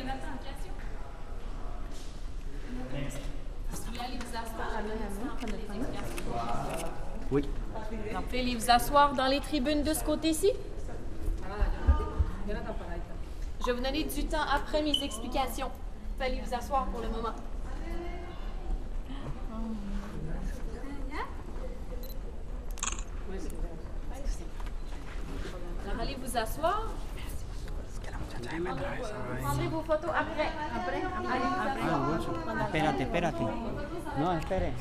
attention. Vous allez vous asseoir. Oui. Donc, vous allez vous asseoir dans les tribunes de ce côté-ci. Je vais vous donner du temps après mes explications. Vous allez vous asseoir pour le moment. Alors, allez vous asseoir. Prendrez vos photos après. Allez vous asseoir. Espérate, espérate. No, espere.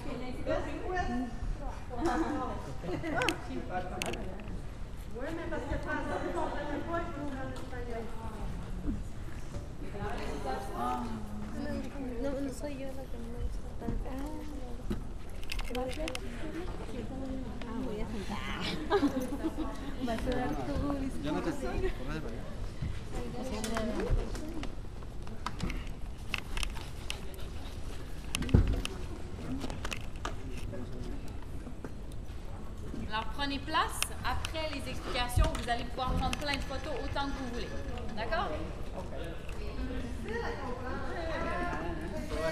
No soy yo la que no me gusta tanto. Voy a sentar. Va a sudar tú. Yo no te sigo. Alors, prenez place. Après les explications, vous allez pouvoir prendre plein de photos autant que vous voulez. D'accord?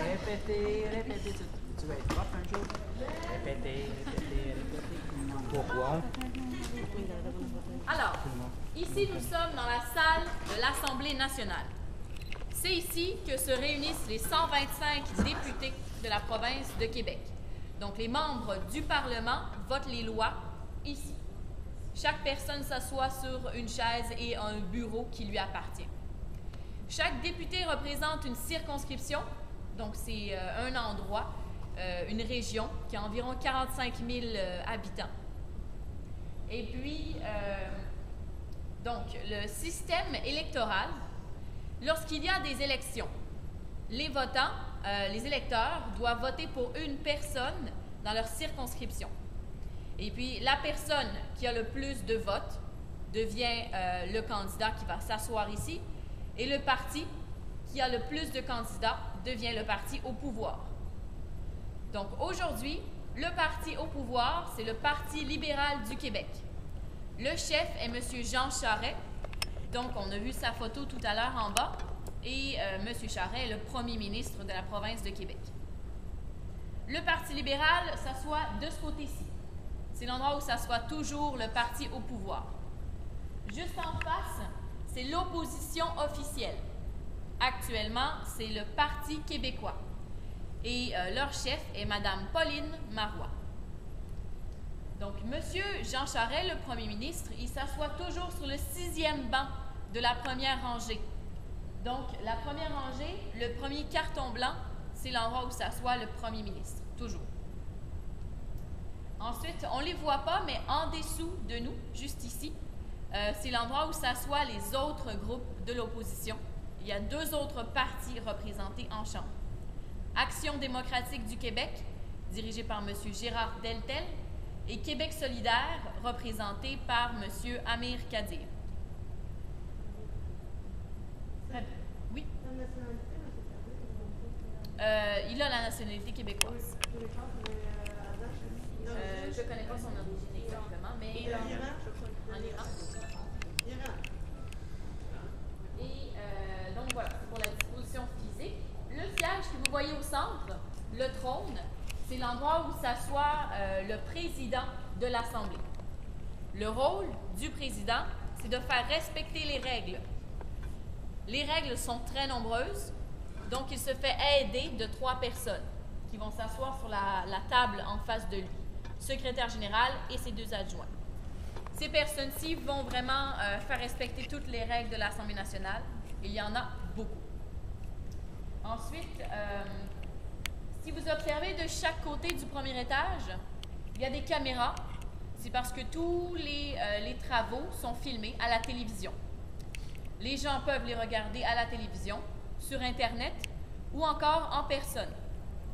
Répétez. Tu vas être prof un jour. Répétez. Pourquoi? Alors, ici, nous sommes dans la salle de l'Assemblée nationale. C'est ici que se réunissent les 125 députés de la province de Québec. Donc, les membres du Parlement votent les lois ici. Chaque personne s'assoit sur une chaise et un bureau qui lui appartient. Chaque député représente une circonscription, donc c'est un endroit, une région qui a environ 45 000 habitants. Et puis, donc, le système électoral, lorsqu'il y a des élections, les votants, les électeurs doivent voter pour une personne dans leur circonscription. Et puis, la personne qui a le plus de votes devient le candidat qui va s'asseoir ici, et le parti qui a le plus de candidats devient le parti au pouvoir. Donc, aujourd'hui, le parti au pouvoir, c'est le Parti libéral du Québec. Le chef est M. Jean Charest. Donc, on a vu sa photo tout à l'heure en bas. Et M. Charest est le premier ministre de la province de Québec. Le Parti libéral s'assoit de ce côté-ci. C'est l'endroit où s'assoit toujours le parti au pouvoir. Juste en face, c'est l'opposition officielle. Actuellement, c'est le Parti québécois. Et leur chef est Mme Pauline Marois. Donc, M. Jean Charest, le premier ministre, il s'assoit toujours sur le 6e banc de la première rangée. Donc, la première rangée, le premier carton blanc, c'est l'endroit où s'assoit le premier ministre, toujours. Ensuite, on ne les voit pas, mais en dessous de nous, juste ici, c'est l'endroit où s'assoient les autres groupes de l'opposition. Il y a 2 autres partis représentés en Chambre. Action démocratique du Québec, dirigé par M. Gérard Deltel, et Québec solidaire, représenté par M. Amir Kadir. Oui. Il a la nationalité québécoise. Je ne connais pas son origine exactement, mais en Iran. Et donc voilà, c'est pour la disposition physique. Le siège que vous voyez au centre, le trône, c'est l'endroit où s'assoit le président de l'Assemblée. Le rôle du président, c'est de faire respecter les règles. Les règles sont très nombreuses, donc il se fait aider de 3 personnes qui vont s'asseoir sur la table en face de lui. Secrétaire général et ses 2 adjoints. Ces personnes-ci vont vraiment faire respecter toutes les règles de l'Assemblée nationale. Il y en a beaucoup. Ensuite, si vous observez de chaque côté du premier étage, il y a des caméras. C'est parce que tous les travaux sont filmés à la télévision. Les gens peuvent les regarder à la télévision, sur Internet ou encore en personne.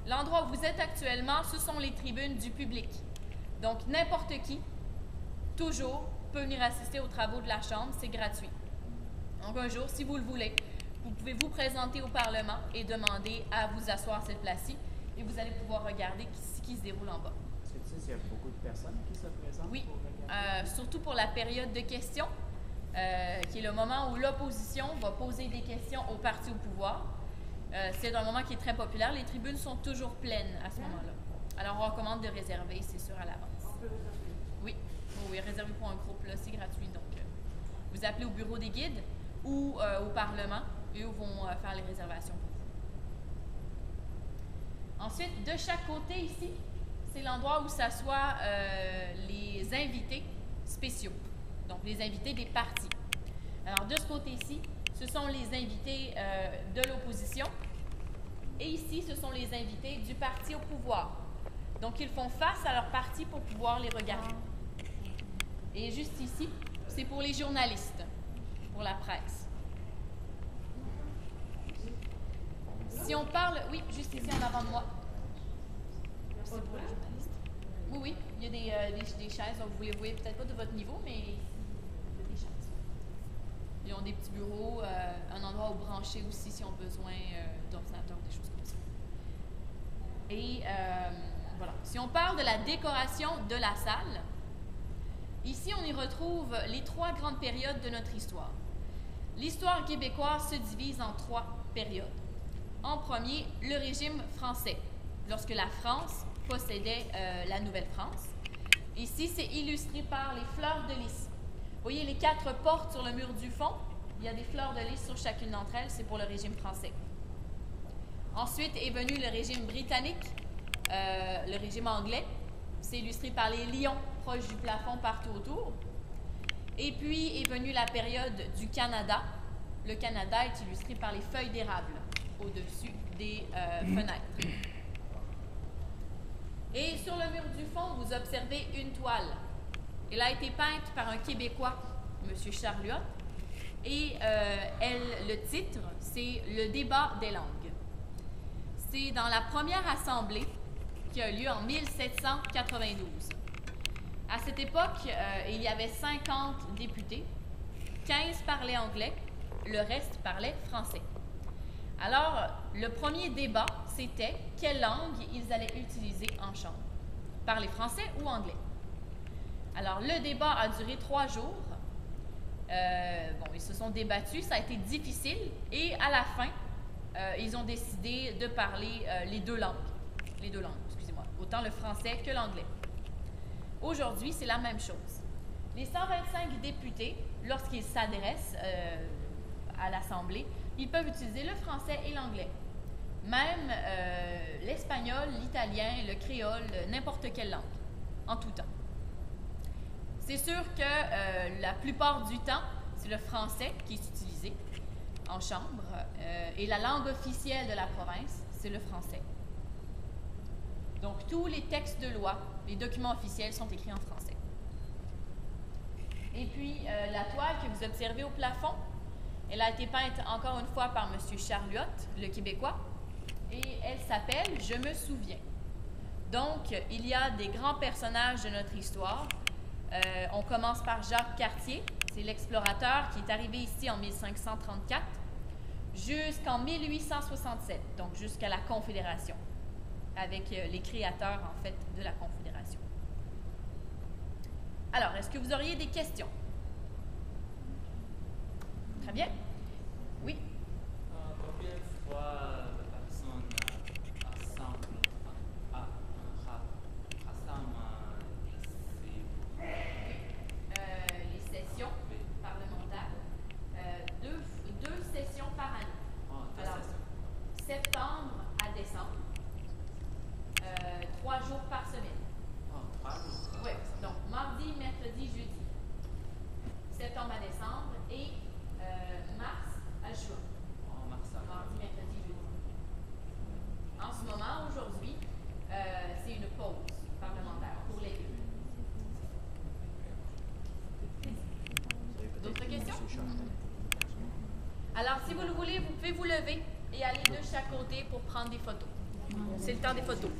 L'endroit où vous êtes actuellement, ce sont les tribunes du public. Donc, n'importe qui, toujours, peut venir assister aux travaux de la Chambre, c'est gratuit. Donc, un jour, si vous le voulez, vous pouvez vous présenter au Parlement et demander à vous asseoir cette place-ci et vous allez pouvoir regarder ce qui se déroule en bas. Tu sais s'il y a beaucoup de personnes qui se présentent? Oui, pour regarder? surtout pour la période de questions. qui est le moment où l'opposition va poser des questions au parti au pouvoir. C'est un moment qui est très populaire. Les tribunes sont toujours pleines à ce moment-là. Alors, on recommande de réserver, c'est sûr, à l'avance. Oui, oui, réservez pour un groupe, là, c'est gratuit. Donc, vous appelez au bureau des guides ou au Parlement, et eux vont faire les réservations pour vous. Ensuite, de chaque côté ici, c'est l'endroit où s'assoient les invités spéciaux, donc les invités des partis. Alors, de ce côté-ci, ce sont les invités de l'opposition, et ici, ce sont les invités du parti au pouvoir. Donc, ils font face à leur parti pour pouvoir les regarder. Et juste ici, c'est pour les journalistes, pour la presse. Si on parle... Oui, juste ici en avant de moi. C'est pour les journalistes. Oui, oui, il y a des chaises, donc vous les voyez peut-être pas de votre niveau, mais il y a des chaises. Ils ont des petits bureaux, un endroit où brancher aussi si on a besoin d'ordinateur, des choses comme ça. Et voilà. Si on parle de la décoration de la salle, ici on y retrouve les 3 grandes périodes de notre histoire. L'histoire québécoise se divise en 3 périodes. En premier, le régime français, lorsque la France possédait la Nouvelle-France. Ici, c'est illustré par les fleurs de lys. Vous voyez les 4 portes sur le mur du fond? Il y a des fleurs de lys sur chacune d'entre elles, c'est pour le régime français. Ensuite est venu le régime britannique, le régime anglais. C'est illustré par les lions proches du plafond partout autour. Et puis est venue la période du Canada. Le Canada est illustré par les feuilles d'érable au-dessus des fenêtres. Et sur le mur du fond, vous observez une toile. Elle a été peinte par un Québécois, M. Charluot, et le titre, c'est « Le débat des langues ». C'est dans la première assemblée qui a eu lieu en 1792. À cette époque, il y avait 50 députés, 15 parlaient anglais, le reste parlait français. Alors, le premier débat, c'était quelle langue ils allaient utiliser en chambre, parler français ou anglais. Alors, le débat a duré 3 jours. Ils se sont débattus, ça a été difficile, et à la fin, ils ont décidé de parler les deux langues, excusez-moi, autant le français que l'anglais. Aujourd'hui, c'est la même chose. Les 125 députés, lorsqu'ils s'adressent à l'Assemblée, ils peuvent utiliser le français et l'anglais. Même l'espagnol, l'italien, le créole, n'importe quelle langue, en tout temps. C'est sûr que la plupart du temps, c'est le français qui est utilisé en chambre et la langue officielle de la province, c'est le français. Donc, tous les textes de loi, les documents officiels sont écrits en français. Et puis, la toile que vous observez au plafond, elle a été peinte encore une fois par M. Charluot, le Québécois, et elle s'appelle « Je me souviens ». Donc, il y a des grands personnages de notre histoire. On commence par Jacques Cartier, c'est l'explorateur qui est arrivé ici en 1534, jusqu'en 1867, donc jusqu'à la Confédération, avec les créateurs, en fait, de la Confédération. Alors, est-ce que vous auriez des questions? Très bien. Oui? Combien de fois la personne rassemble Les sessions parlementaires, deux sessions par année. Alors, septembre à décembre, 3 jours par semaine. 3 jours? Oui, donc mardi, mercredi, jeudi. Septembre à décembre et mars à juin. Mardi, mercredi, jeudi. En ce moment, aujourd'hui, c'est une pause parlementaire pour les deux. D'autres questions? Alors, si vous le voulez, vous pouvez vous lever et aller de chaque côté pour prendre des photos. C'est le temps des photos.